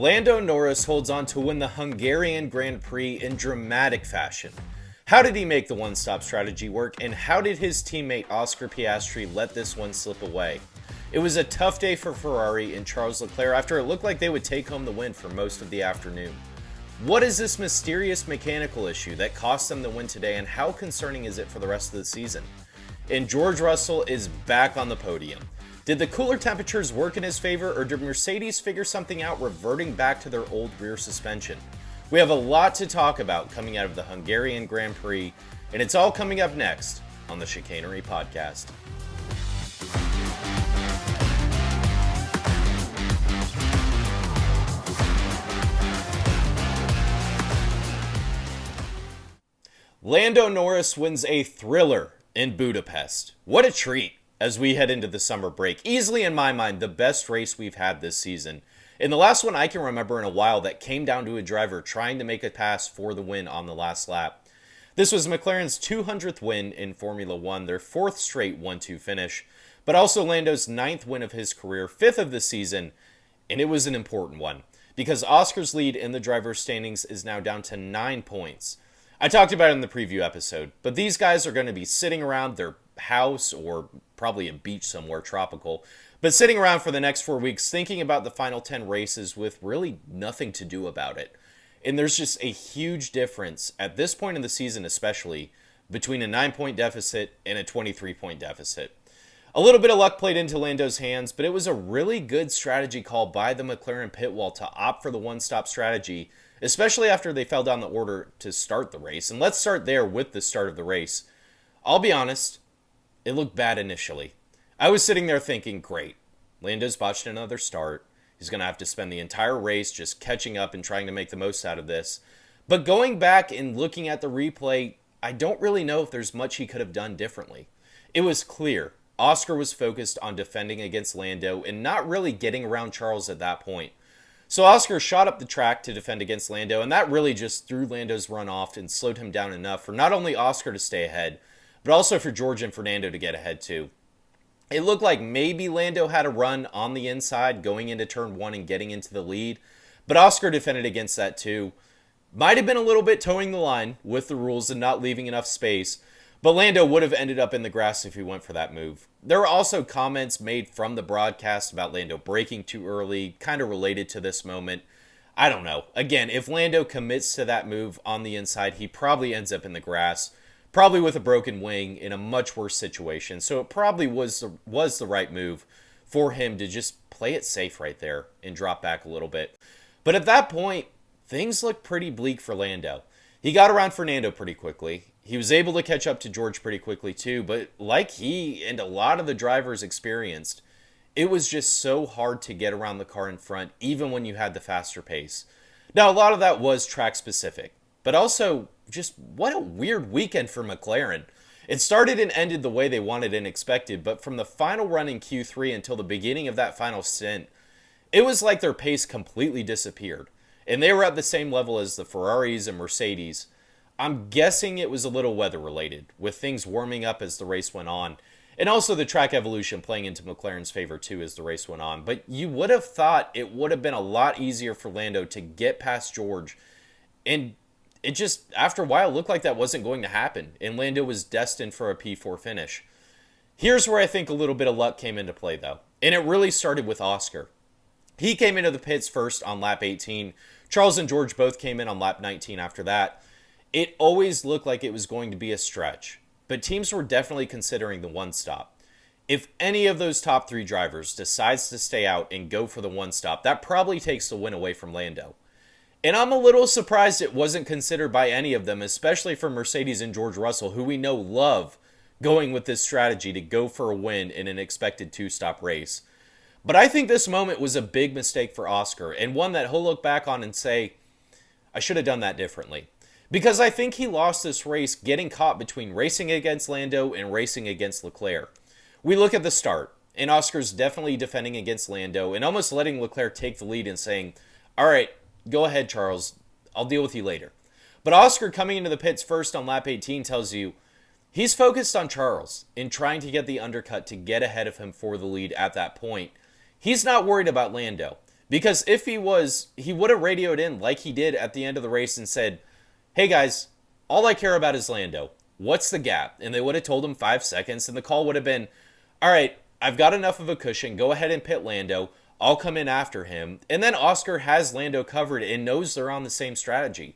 Lando Norris holds on to win the Hungarian Grand Prix in dramatic fashion. How did he make the one-stop strategy work, and how did his teammate Oscar Piastri let this one slip away? It was a tough day for Ferrari and Charles Leclerc after it looked like they would take home the win for most of the afternoon. What is this mysterious mechanical issue that cost them the win today, and how concerning is it for the rest of the season? And George Russell is back on the podium. Did the cooler temperatures work in his favor, or did Mercedes figure something out, reverting back to their old rear suspension? We have a lot to talk about coming out of the Hungarian Grand Prix, and it's all coming up next on the Chicanery Podcast. Lando Norris wins a thriller in Budapest. What a treat as we head into the summer break. Easily, in my mind, the best race we've had this season. And the last one I can remember in a while that came down to a driver trying to make a pass for the win on the last lap. This was McLaren's 200th win in Formula One, their fourth straight 1-2 finish, but also Lando's 9th win of his career, 5th of the season, and it was an important one, because Oscar's lead in the driver's standings is now down to 9 points. I talked about it in the preview episode, but these guys are going to be sitting around their house or probably a beach somewhere tropical, but sitting around for the next 4 weeks thinking about the final 10 races with really nothing to do about it. And there's just a huge difference at this point in the season, especially between a 9-point deficit and a 23-point deficit. A little bit of luck played into Lando's hands, but it was a really good strategy call by the McLaren pit wall to opt for the one-stop strategy, especially after they fell down the order to start the race. And let's start there with the start of the race. I'll be honest, it looked bad initially. I was sitting there thinking, great, Lando's botched another start. He's going to have to spend the entire race just catching up and trying to make the most out of this. But going back and looking at the replay, I don't really know if there's much he could have done differently. It was clear Oscar was focused on defending against Lando and not really getting around Charles at that point. So Oscar shot up the track to defend against Lando, and that really just threw Lando's run off and slowed him down enough for not only Oscar to stay ahead, but also for George and Fernando to get ahead too. It looked like maybe Lando had a run on the inside going into turn 1 and getting into the lead, but Oscar defended against that too. Might have been a little bit towing the line with the rules and not leaving enough space, but Lando would have ended up in the grass if he went for that move. There were also comments made from the broadcast about Lando braking too early, kind of related to this moment. I don't know. Again, if Lando commits to that move on the inside, he probably ends up in the grass, probably with a broken wing in a much worse situation. So it probably was the right move for him to just play it safe right there and drop back a little bit. But at that point, things looked pretty bleak for Lando. He got around Fernando pretty quickly. He was able to catch up to George pretty quickly too, but like he and a lot of the drivers experienced, it was just so hard to get around the car in front, even when you had the faster pace. Now, a lot of that was track specific, but also just what a weird weekend for McLaren. It started and ended the way they wanted and expected, but from the final run in Q3 until the beginning of that final stint, it was like their pace completely disappeared. And they were at the same level as the Ferraris and Mercedes. I'm guessing it was a little weather related, with things warming up as the race went on, and also the track evolution playing into McLaren's favor too as the race went on. But you would have thought it would have been a lot easier for Lando to get past George, and it just, after a while, looked like that wasn't going to happen, and Lando was destined for a P4 finish. Here's where I think a little bit of luck came into play, though, and it really started with Oscar. He came into the pits first on lap 18. Charles and George both came in on lap 19 after that. It always looked like it was going to be a stretch, but teams were definitely considering the one-stop. If any of those top 3 drivers decides to stay out and go for the one-stop, that probably takes the win away from Lando. And I'm a little surprised it wasn't considered by any of them, especially for Mercedes and George Russell, who we know love going with this strategy to go for a win in an expected 2-stop race. But I think this moment was a big mistake for Oscar, and one that he'll look back on and say, I should have done that differently. Because I think he lost this race getting caught between racing against Lando and racing against Leclerc. We look at the start, and Oscar's definitely defending against Lando and almost letting Leclerc take the lead and saying, all right, go ahead, Charles. I'll deal with you later. But Oscar coming into the pits first on lap 18 tells you he's focused on Charles in trying to get the undercut to get ahead of him for the lead at that point. He's not worried about Lando Because if he was, he would have radioed in like he did at the end of the race and said, hey guys, all I care about is Lando. What's the gap? And they would have told him 5 seconds, and the call would have been, all right, I've got enough of a cushion. Go ahead and pit Lando. I'll come in after him. And then Oscar has Lando covered and knows they're on the same strategy.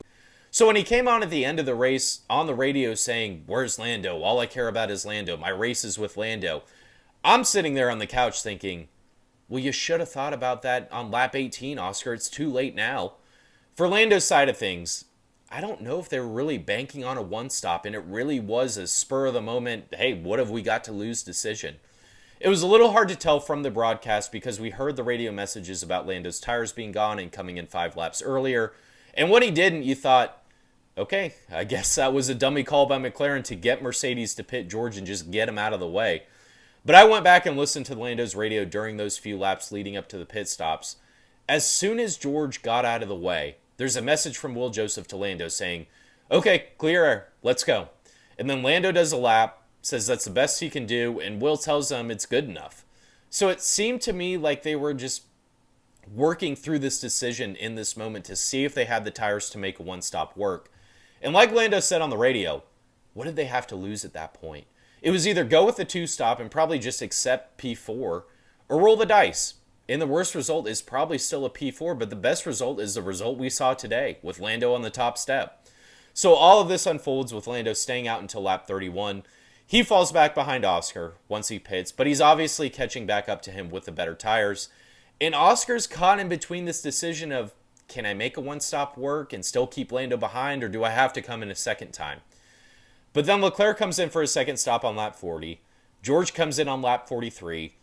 So when he came on at the end of the race on the radio saying, where's Lando? All I care about is Lando. My race is with Lando. I'm sitting there on the couch thinking, well, you should have thought about that on lap 18, Oscar. It's too late now. For Lando's side of things, I don't know if they were really banking on a one stop, and it really was a spur of the moment, hey, what have we got to lose decision. It was a little hard to tell from the broadcast because we heard the radio messages about Lando's tires being gone and coming in 5 laps earlier. And when he didn't, you thought, okay, I guess that was a dummy call by McLaren to get Mercedes to pit George and just get him out of the way. But I went back and listened to Lando's radio during those few laps leading up to the pit stops. As soon as George got out of the way, there's a message from Will Joseph to Lando saying, okay, clear air, let's go. And then Lando does a lap, says that's the best he can do, and Will tells them it's good enough. So it seemed to me like they were just working through this decision in this moment to see if they had the tires to make a one-stop work. And like Lando said on the radio, what did they have to lose at that point? It was either go with the 2-stop and probably just accept P4 or roll the dice. And the worst result is probably still a P4, but the best result is the result we saw today with Lando on the top step. So all of this unfolds with Lando staying out until lap 31. He falls back behind Oscar once he pits, but he's obviously catching back up to him with the better tires. And Oscar's caught in between this decision of, can I make a one-stop work and still keep Lando behind, or do I have to come in a second time? But then Leclerc comes in for a second stop on lap 40. George comes in on lap 43.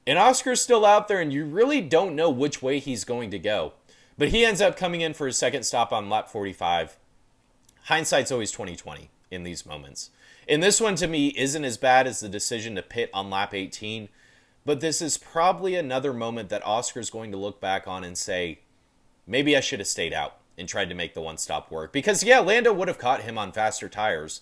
And Oscar's still out there, and you really don't know which way he's going to go. But he ends up coming in for his second stop on lap 45. Hindsight's always 20/20 in these moments. And this one, to me, isn't as bad as the decision to pit on lap 18. But this is probably another moment that Oscar's going to look back on and say, maybe I should have stayed out and tried to make the one-stop work. Because, yeah, Lando would have caught him on faster tires.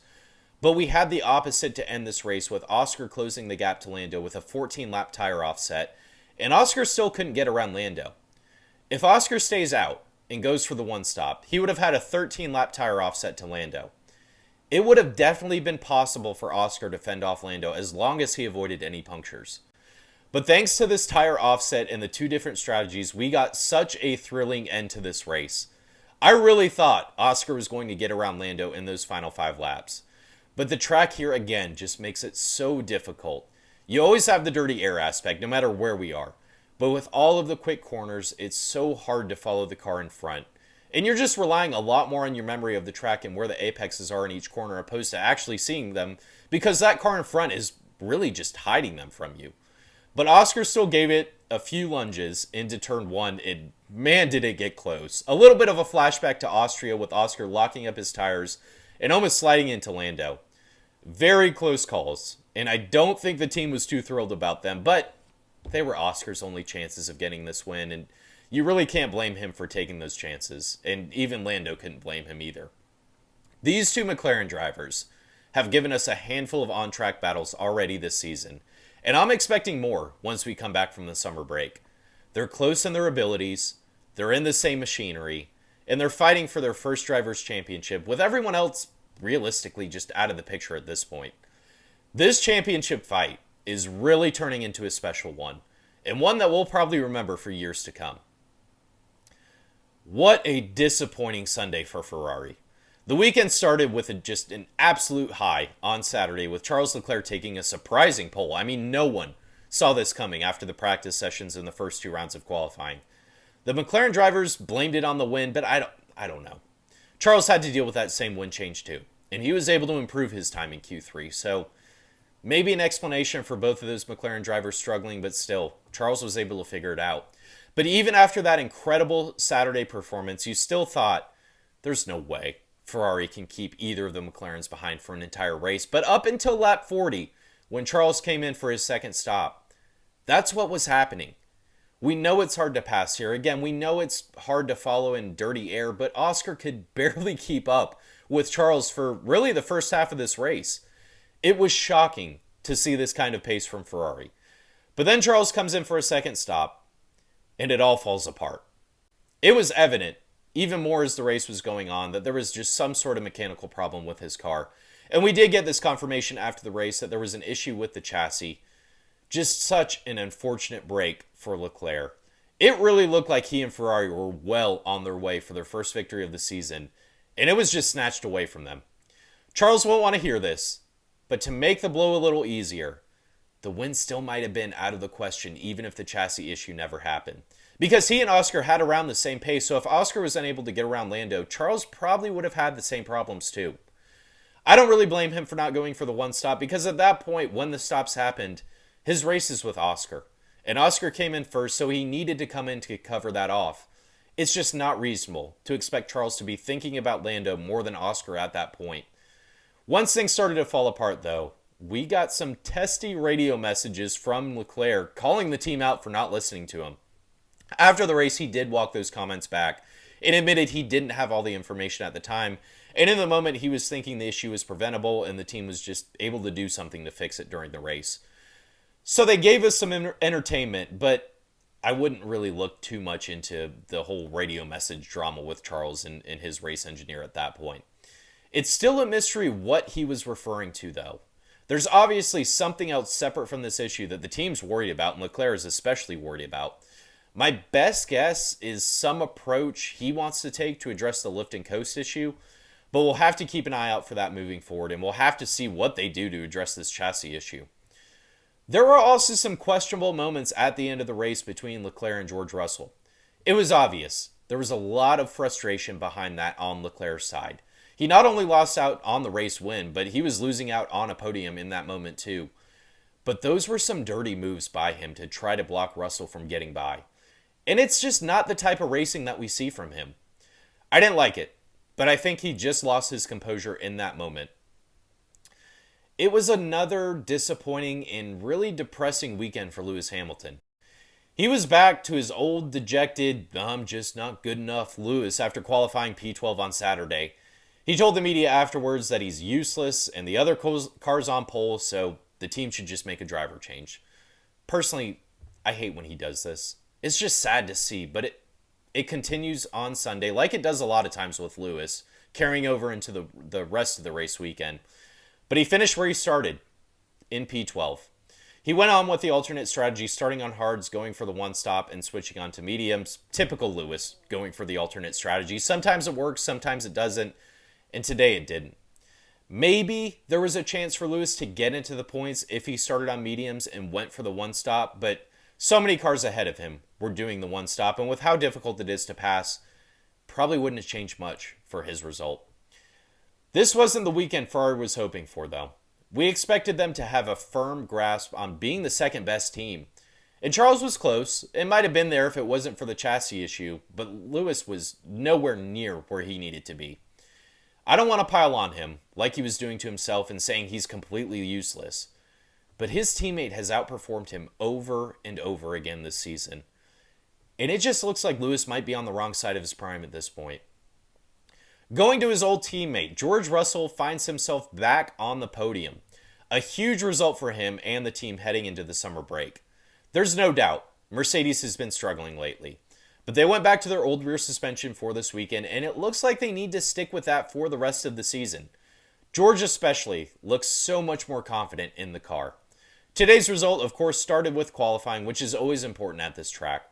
But we had the opposite to end this race with Oscar closing the gap to Lando with a 14-lap tire offset, and Oscar still couldn't get around Lando. If Oscar stays out and goes for the one-stop, he would have had a 13-lap tire offset to Lando. It would have definitely been possible for Oscar to fend off Lando as long as he avoided any punctures. But thanks to this tire offset and the 2 different strategies, we got such a thrilling end to this race. I really thought Oscar was going to get around Lando in those final 5 laps. But the track here, again, just makes it so difficult. You always have the dirty air aspect, no matter where we are. But with all of the quick corners, it's so hard to follow the car in front. And you're just relying a lot more on your memory of the track and where the apexes are in each corner, opposed to actually seeing them, because that car in front is really just hiding them from you. But Oscar still gave it a few lunges into turn 1, and man, did it get close. A little bit of a flashback to Austria with Oscar locking up his tires and almost sliding into Lando. Very close calls, and I don't think the team was too thrilled about them, but they were Oscar's only chances of getting this win, and you really can't blame him for taking those chances, and even Lando couldn't blame him either. These 2 McLaren drivers have given us a handful of on-track battles already this season, and I'm expecting more once we come back from the summer break. They're close in their abilities, they're in the same machinery, and they're fighting for their first Drivers' Championship with everyone else realistically just out of the picture at this point. This championship fight is really turning into a special one, and one that we'll probably remember for years to come. What a disappointing Sunday for Ferrari. The weekend started with just an absolute high on Saturday, with Charles Leclerc taking a surprising pole. I mean, no one saw this coming after the practice sessions in the first 2 rounds of qualifying. The McLaren drivers blamed it on the wind, but I don't know. Charles had to deal with that same wind change too, and he was able to improve his time in Q3, so maybe an explanation for both of those McLaren drivers struggling, but still, Charles was able to figure it out. But even after that incredible Saturday performance, you still thought, there's no way Ferrari can keep either of the McLarens behind for an entire race. But up until lap 40, when Charles came in for his second stop, that's what was happening. We know it's hard to pass here. Again, we know it's hard to follow in dirty air, but Oscar could barely keep up with Charles for really the first half of this race. It was shocking to see this kind of pace from Ferrari. But then Charles comes in for a second stop, and it all falls apart. It was evident, even more as the race was going on, that there was just some sort of mechanical problem with his car. And we did get this confirmation after the race that there was an issue with the chassis. Just such an unfortunate break for Leclerc. It really looked like he and Ferrari were well on their way for their first victory of the season, and it was just snatched away from them. Charles won't want to hear this, but to make the blow a little easier, the win still might have been out of the question even if the chassis issue never happened. Because he and Oscar had around the same pace, so if Oscar was unable to get around Lando, Charles probably would have had the same problems too. I don't really blame him for not going for the one stop, because at that point, when the stops happened, his race is with Oscar. And Oscar came in first, so he needed to come in to cover that off. It's just not reasonable to expect Charles to be thinking about Lando more than Oscar at that point. Once things started to fall apart, though, we got some testy radio messages from Leclerc calling the team out for not listening to him. After the race, he did walk those comments back and admitted he didn't have all the information at the time. And in the moment, he was thinking the issue was preventable and the team was just able to do something to fix it during the race. So they gave us some entertainment, but I wouldn't really look too much into the whole radio message drama with Charles and his race engineer at that point. It's still a mystery what he was referring to, though. There's obviously something else separate from this issue that the team's worried about, and Leclerc is especially worried about. My best guess is some approach he wants to take to address the lift and coast issue, but we'll have to keep an eye out for that moving forward, and we'll have to see what they do to address this chassis issue. There were also some questionable moments at the end of the race between Leclerc and George Russell. It was obvious. There was a lot of frustration behind that on Leclerc's side. He not only lost out on the race win, but he was losing out on a podium in that moment too. But those were some dirty moves by him to try to block Russell from getting by. And it's just not the type of racing that we see from him. I didn't like it, but I think he just lost his composure in that moment. It was another disappointing and really depressing weekend for Lewis Hamilton. He was back to his old dejected, I'm just not good enough Lewis after qualifying P12 on Saturday. He told the media afterwards that he's useless and the other car's on pole, so the team should just make a driver change. Personally, I hate when he does this. It's just sad to see, but it continues on Sunday like it does a lot of times with Lewis, carrying over into the rest of the race weekend. But he finished where he started, in P12. He went on with the alternate strategy, starting on hards, going for the one stop, and switching on to mediums. Typical Lewis, going for the alternate strategy. Sometimes it works, sometimes it doesn't, and today it didn't. Maybe there was a chance for Lewis to get into the points if he started on mediums and went for the one stop, but so many cars ahead of him were doing the one stop, and with how difficult it is to pass, probably wouldn't have changed much for his result. This wasn't the weekend Ferrari was hoping for, though. We expected them to have a firm grasp on being the second best team. And Charles was close. It might have been there if it wasn't for the chassis issue, but Lewis was nowhere near where he needed to be. I don't want to pile on him, like he was doing to himself and saying he's completely useless. But his teammate has outperformed him over and over again this season. And it just looks like Lewis might be on the wrong side of his prime at this point. Going to his old teammate, George Russell finds himself back on the podium. A huge result for him and the team heading into the summer break. There's no doubt, Mercedes has been struggling lately. But they went back to their old rear suspension for this weekend, and it looks like they need to stick with that for the rest of the season. George especially looks so much more confident in the car. Today's result, of course, started with qualifying, which is always important at this track.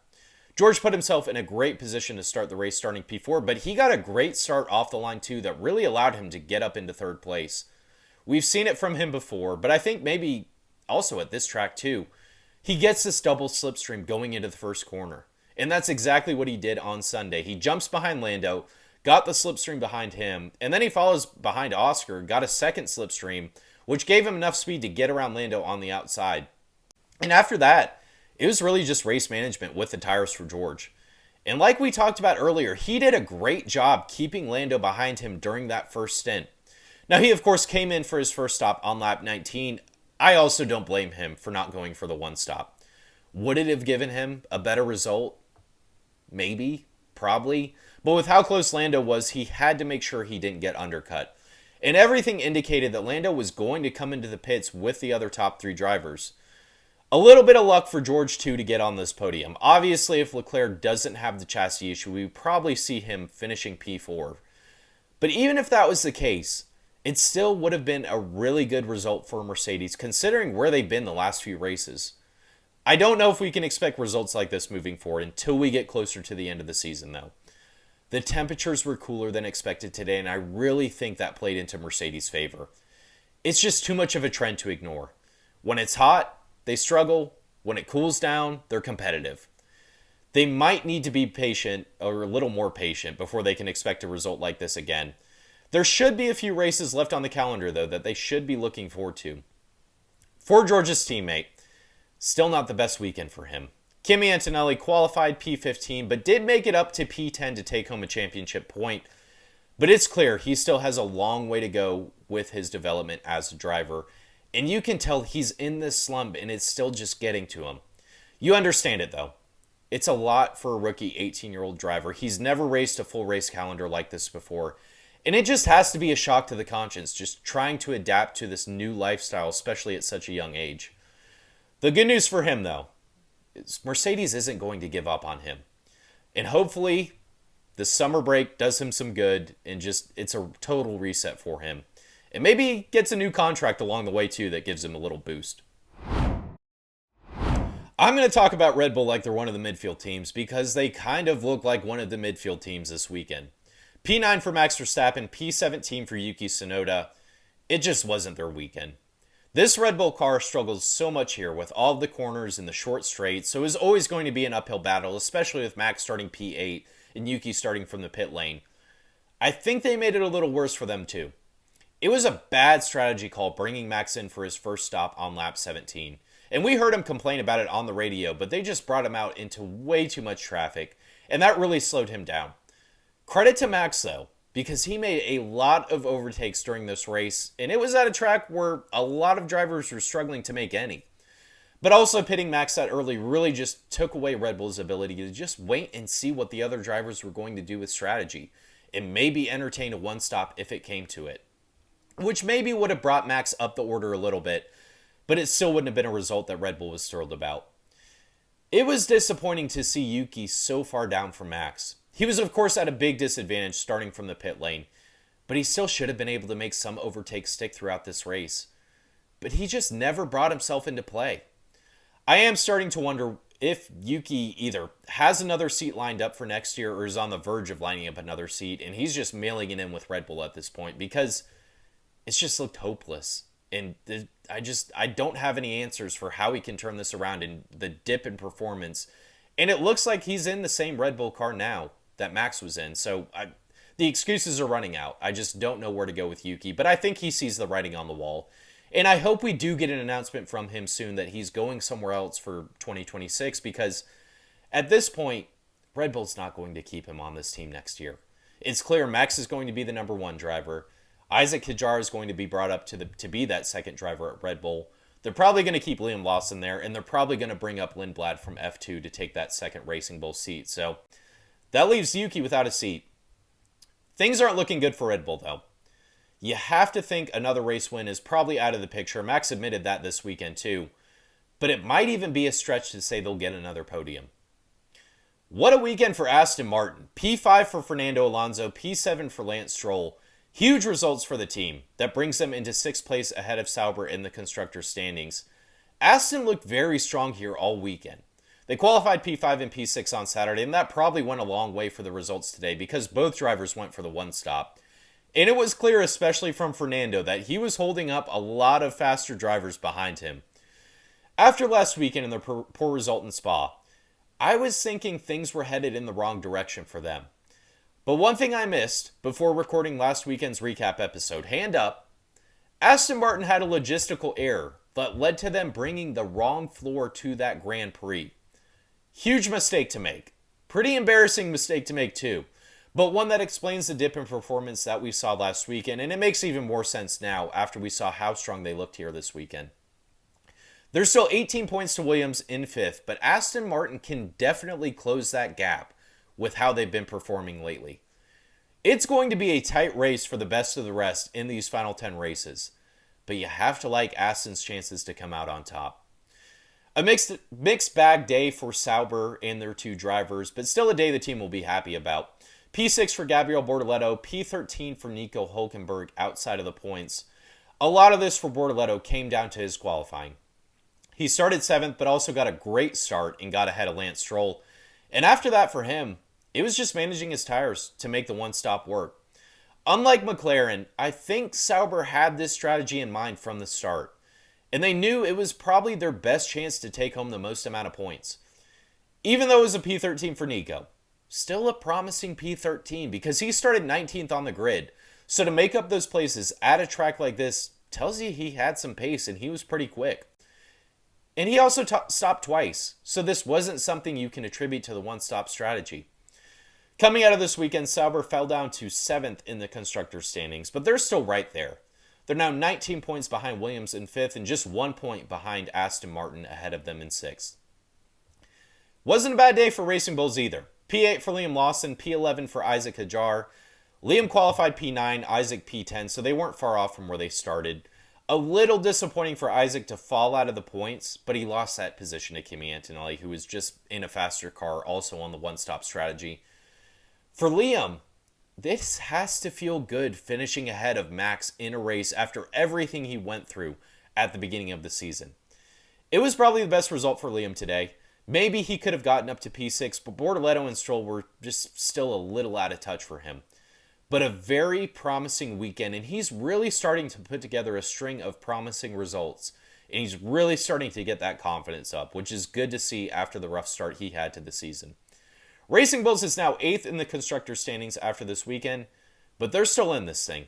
George put himself in a great position to start the race starting P4, but he got a great start off the line too that really allowed him to get up into third place. We've seen it from him before, but I think maybe also at this track too. He gets this double slipstream going into the first corner, and that's exactly what he did on Sunday. He jumps behind Lando, got the slipstream behind him, and then he follows behind Oscar, got a second slipstream, which gave him enough speed to get around Lando on the outside. And after that, it was really just race management with the tires for George. And like we talked about earlier, he did a great job keeping Lando behind him during that first stint. Now, he of course came in for his first stop on lap 19. I also don't blame him for not going for the one stop. Would it have given him a better result? Maybe, probably. But with how close Lando was, he had to make sure he didn't get undercut. And everything indicated that Lando was going to come into the pits with the other top three drivers. A little bit of luck for George, too, to get on this podium. Obviously, if Leclerc doesn't have the chassis issue, we would probably see him finishing P4. But even if that was the case, it still would have been a really good result for Mercedes, considering where they've been the last few races. I don't know if we can expect results like this moving forward until we get closer to the end of the season, though. The temperatures were cooler than expected today, and I really think that played into Mercedes' favor. It's just too much of a trend to ignore. When it's hot, they struggle. When it cools down, they're competitive. They might need to be patient, or a little more patient, before they can expect a result like this again. There should be a few races left on the calendar, though, that they should be looking forward to. For George's teammate, still not the best weekend for him. Kimi Antonelli qualified P15, but did make it up to P10 to take home a championship point. But it's clear he still has a long way to go with his development as a driver. And you can tell he's in this slump and it's still just getting to him. You understand it, though. It's a lot for a rookie 18-year-old driver. He's never raced a full race calendar like this before. And it just has to be a shock to the conscience, just trying to adapt to this new lifestyle, especially at such a young age. The good news for him, though, is Mercedes isn't going to give up on him. And hopefully, the summer break does him some good and just it's a total reset for him. And maybe he gets a new contract along the way, too, that gives him a little boost. I'm going to talk about Red Bull like they're one of the midfield teams because they kind of look like one of the midfield teams this weekend. P9 for Max Verstappen, P17 for Yuki Tsunoda. It just wasn't their weekend. This Red Bull car struggles so much here with all of the corners and the short straights, so it's always going to be an uphill battle, especially with Max starting P8 and Yuki starting from the pit lane. I think they made it a little worse for them too. It was a bad strategy call bringing Max in for his first stop on lap 17. And we heard him complain about it on the radio, but they just brought him out into way too much traffic, and that really slowed him down. Credit to Max, though, because he made a lot of overtakes during this race, and it was at a track where a lot of drivers were struggling to make any. But also pitting Max that early really just took away Red Bull's ability to just wait and see what the other drivers were going to do with strategy, and maybe entertain a one-stop if it came to it. Which maybe would have brought Max up the order a little bit, but it still wouldn't have been a result that Red Bull was thrilled about. It was disappointing to see Yuki so far down from Max. He was, of course, at a big disadvantage starting from the pit lane, but he still should have been able to make some overtakes stick throughout this race. But he just never brought himself into play. I am starting to wonder if Yuki either has another seat lined up for next year or is on the verge of lining up another seat, and he's just mailing it in with Red Bull at this point because it's just looked hopeless. And I don't have any answers for how he can turn this around in the dip in performance. And it looks like he's in the same Red Bull car now that Max was in. So the excuses are running out. I just don't know where to go with Yuki. But I think he sees the writing on the wall. And I hope we do get an announcement from him soon that he's going somewhere else for 2026. Because at this point, Red Bull's not going to keep him on this team next year. It's clear Max is going to be the number one driver. Isaac Hadjar is going to be brought up to be that second driver at Red Bull. They're probably going to keep Liam Lawson there, and they're probably going to bring up Lindblad from F2 to take that second Racing Bull seat. So that leaves Yuki without a seat. Things aren't looking good for Red Bull, though. You have to think another race win is probably out of the picture. Max admitted that this weekend, too. But it might even be a stretch to say they'll get another podium. What a weekend for Aston Martin. P5 for Fernando Alonso, P7 for Lance Stroll. Huge results for the team. That brings them into 6th place ahead of Sauber in the constructors' standings. Aston looked very strong here all weekend. They qualified P5 and P6 on Saturday, and that probably went a long way for the results today because both drivers went for the one stop. And it was clear, especially from Fernando, that he was holding up a lot of faster drivers behind him. After last weekend and their poor result in Spa, I was thinking things were headed in the wrong direction for them. But one thing I missed before recording last weekend's recap episode, hand up, Aston Martin had a logistical error that led to them bringing the wrong floor to that Grand Prix. Huge mistake to make. Pretty embarrassing mistake to make too, but one that explains the dip in performance that we saw last weekend, and it makes even more sense now after we saw how strong they looked here this weekend. There's still 18 points to Williams in 5th, but Aston Martin can definitely close that gap with how they've been performing lately. It's going to be a tight race for the best of the rest in these final 10 races, but you have to like Aston's chances to come out on top. A mixed bag day for Sauber and their two drivers, but still a day the team will be happy about. P6 for Gabriel Bortoleto, P13 for Nico Hülkenberg outside of the points. A lot of this for Bortoleto came down to his qualifying. He started 7th, but also got a great start and got ahead of Lance Stroll. And after that for him, it was just managing his tires to make the one-stop work. Unlike McLaren, I think Sauber had this strategy in mind from the start. And they knew it was probably their best chance to take home the most amount of points. Even though it was a P13 for Nico, still a promising P13 because he started 19th on the grid. So to make up those places at a track like this tells you he had some pace and he was pretty quick. And he also stopped twice, so this wasn't something you can attribute to the one-stop strategy. Coming out of this weekend, Sauber fell down to 7th in the constructors' standings, but they're still right there. They're now 19 points behind Williams in 5th and just 1 point behind Aston Martin ahead of them in 6th. Wasn't a bad day for Racing Bulls either. P8 for Liam Lawson, P11 for Isaac Hadjar. Liam qualified P9, Isaac P10, so they weren't far off from where they started. A little disappointing for Isaac to fall out of the points, but he lost that position to Kimi Antonelli, who was just in a faster car, also on the one-stop strategy. For Liam, this has to feel good finishing ahead of Max in a race after everything he went through at the beginning of the season. It was probably the best result for Liam today. Maybe he could have gotten up to P6, but Bortoleto and Stroll were just still a little out of touch for him. But a very promising weekend, and he's really starting to put together a string of promising results. And he's really starting to get that confidence up, which is good to see after the rough start he had to the season. Racing Bulls is now 8th in the constructor standings after this weekend, but they're still in this thing.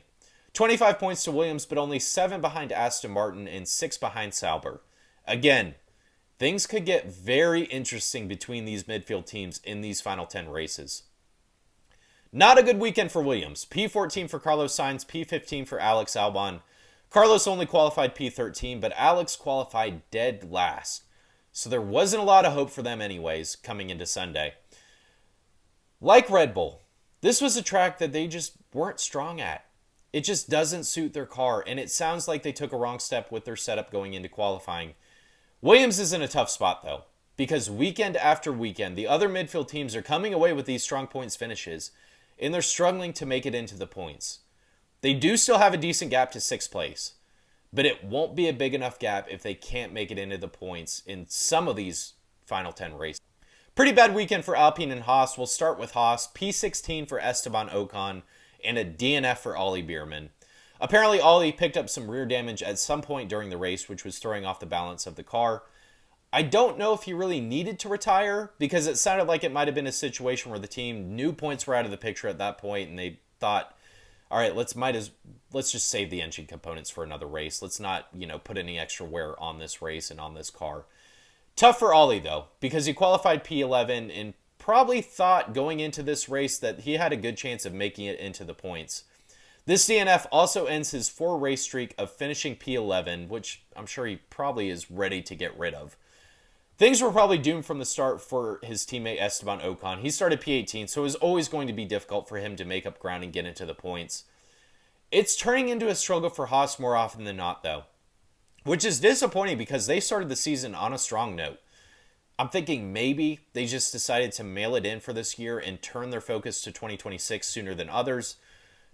25 points to Williams, but only 7 behind Aston Martin and 6 behind Sauber. Again, things could get very interesting between these midfield teams in these final 10 races. Not a good weekend for Williams. P14 for Carlos Sainz, P15 for Alex Albon. Carlos only qualified P13, but Alex qualified dead last. So there wasn't a lot of hope for them anyways coming into Sunday. Like Red Bull, this was a track that they just weren't strong at. It just doesn't suit their car, and it sounds like they took a wrong step with their setup going into qualifying. Williams is in a tough spot, though, because weekend after weekend, the other midfield teams are coming away with these strong points finishes, and they're struggling to make it into the points. They do still have a decent gap to 6th place, but it won't be a big enough gap if they can't make it into the points in some of these final 10 races. Pretty bad weekend for Alpine and Haas. We'll start with Haas. P16 for Esteban Ocon and a DNF for Ollie Bierman. Apparently, Ollie picked up some rear damage at some point during the race, which was throwing off the balance of the car. I don't know if he really needed to retire because it sounded like it might have been a situation where the team knew points were out of the picture at that point and they thought, all right, let's just save the engine components for another race. Let's not, put any extra wear on this race and on this car. Tough for Ollie, though, because he qualified P11 and probably thought going into this race that he had a good chance of making it into the points. This DNF also ends his 4-race streak of finishing P11, which I'm sure he probably is ready to get rid of. Things were probably doomed from the start for his teammate Esteban Ocon. He started P18, so it was always going to be difficult for him to make up ground and get into the points. It's turning into a struggle for Haas more often than not, though, which is disappointing because they started the season on a strong note. I'm thinking maybe they just decided to mail it in for this year and turn their focus to 2026 sooner than others.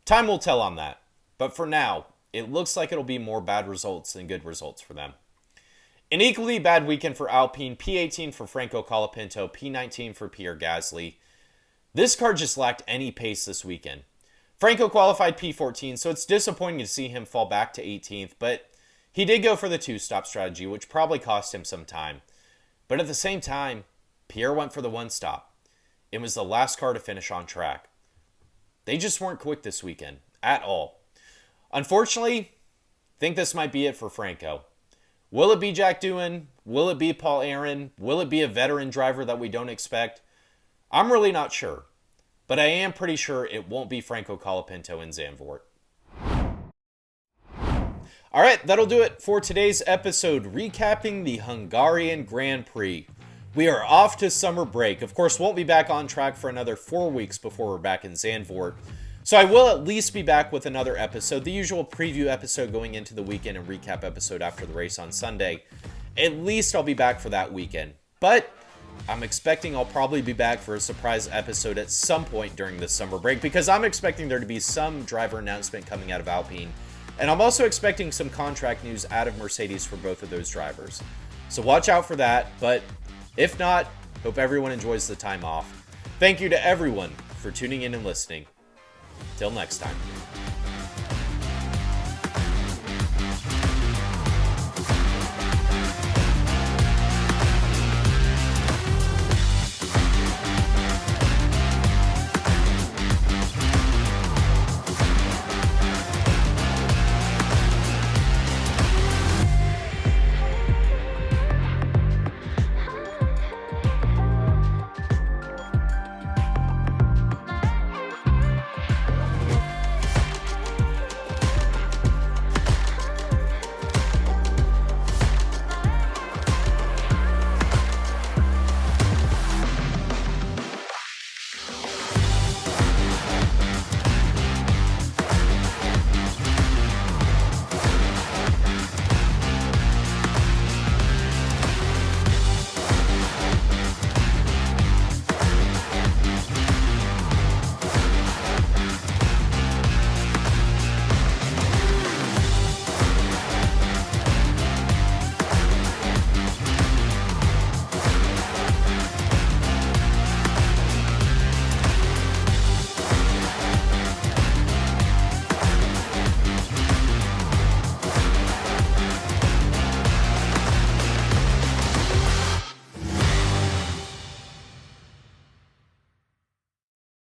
Time will tell on that, but for now, it looks like it'll be more bad results than good results for them. An equally bad weekend for Alpine, P18 for Franco Colapinto, P19 for Pierre Gasly. This car just lacked any pace this weekend. Franco qualified P14, so it's disappointing to see him fall back to 18th, but he did go for the 2-stop strategy, which probably cost him some time. But at the same time, Pierre went for the 1-stop. It was the last car to finish on track. They just weren't quick this weekend, at all. Unfortunately, I think this might be it for Franco. Will it be Jack Doohan? Will it be Paul Aaron? Will it be a veteran driver that we don't expect? I'm really not sure. But I am pretty sure it won't be Franco Colapinto in Zandvoort. All right, that'll do it for today's episode, recapping the Hungarian Grand Prix. We are off to summer break. Of course, won't be back on track for another 4 weeks before we're back in Zandvoort. So I will at least be back with another episode, the usual preview episode going into the weekend and recap episode after the race on Sunday. At least I'll be back for that weekend. But I'm expecting I'll probably be back for a surprise episode at some point during this summer break, because I'm expecting there to be some driver announcement coming out of Alpine. And I'm also expecting some contract news out of Mercedes for both of those drivers. So watch out for that. But if not, hope everyone enjoys the time off. Thank you to everyone for tuning in and listening. Till next time.